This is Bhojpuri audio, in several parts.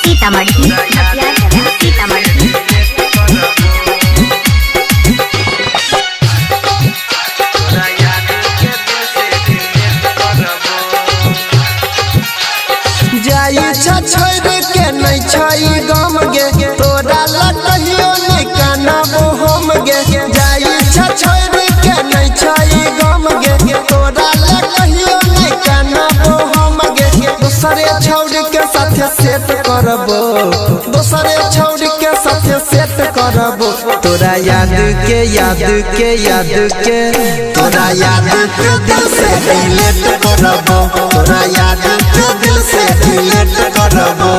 सीतामढ़ी सीतामढ़ी। जाई छोड़ के नहीं छई गम गे तोरा ला कहियो नहीं कानबो हम गे। जाई छोड़ के नहीं छई गम गे तोरा ला कहियो नहीं कानबो हम गे। दूसरे छोड़ के साथे सेट करबो, दूसरे छोड़ के साथे सेट करबो। तोरा याद के तोरा याद के दिल से डिलीट करबो, तोरा याद के दिल से डिलीट करबो।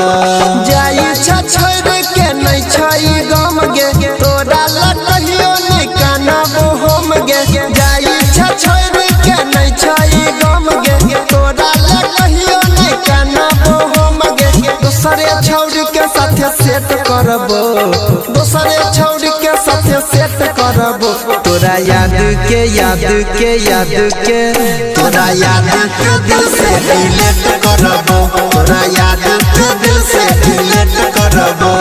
जाई छोड़ के नहीं छई गम गे तोरा ला कहियो नहीं कानबो हम गे। जाई छोड़ के नहीं छई गम गे तोरा ला कहियो नहीं कानबो हम गे। दूसरे छोड़ के साथे सेट करबो, दूसरे छोड़ के साथे सेट करबो। तोरा याद के तोरा याद के दिल से डिलीट करबो, तोरा याद के दिल से डिलीट करबो।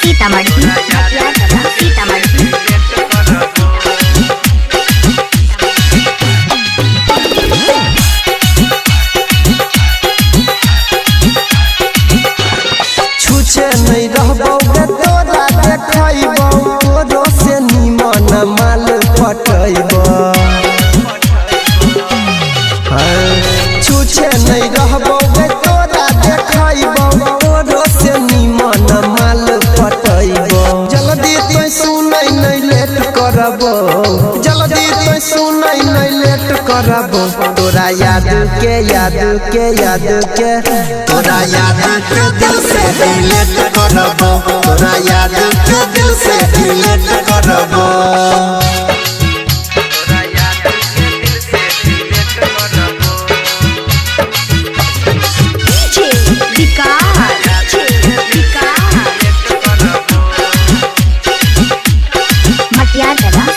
सीतामढ़ी सीतामढ़ी। छुछे नहीं रहबो गे तोरा देखैबो, तोरो से निमन माल पटैबो। छुछे नहीं रहबो गे तोरा देखैबो, तोरो से निमन माल पटैबो। जल्दी तो सुनै नहीं लेट करबो, जल्दी तो सुनै नहीं लेट करबो। तोरा याद के तोरा याद के दिल से डिलीट करबो, तोरा याद के दिल से डिलीट करबो।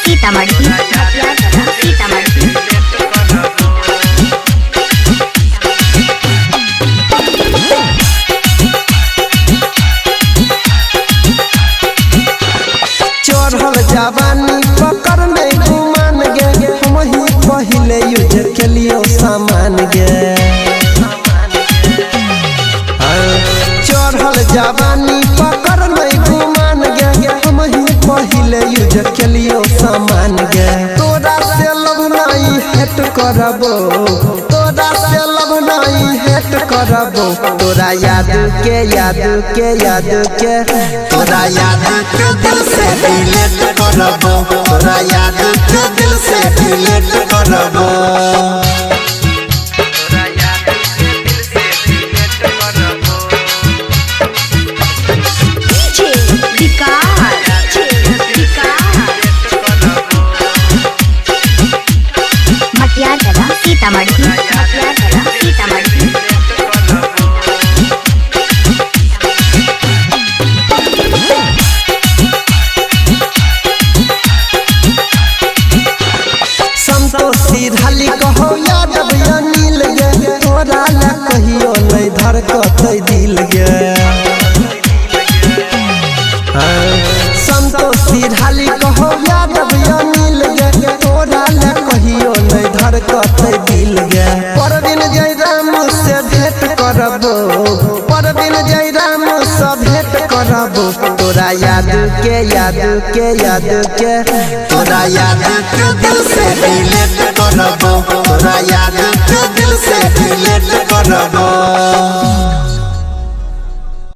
सीतामढ़ी सीतामढ़ी। चढ़ल जवानी पकड़ नहीं घुमान गे, हम ही पहिले यूज केलियो सामान गे। चढ़ल जवानी पकड़ नहीं घुमान गे, हम ही पहिले यूज केलियो सामान गे। तोरा से लव नहीं हेट करबो, तोरा से लव नहीं हेट करबो। तोरा याद के तोरा याद के दिल से डिलीट करबो, तोरा याद के दिल से डिलीट करबो। सीतामढ़ी सीतामढ़ी। संतोषी ढाली कहो यादव अनिल गे, तोरा ला कहियो नहीं धड़कतै दिल गे। संतोषी ढाली कहो यादव अनिल गे, तोरा ला कहियो नहीं धड़कतै दिल गे। परवीन जयराम से भेंट करबो, परवीन जयराम से भेंट करबो। तोरा याद के तोरा याद के दिल से डिलीट करबो, तोरा याद के दिल से डिलीट करबो।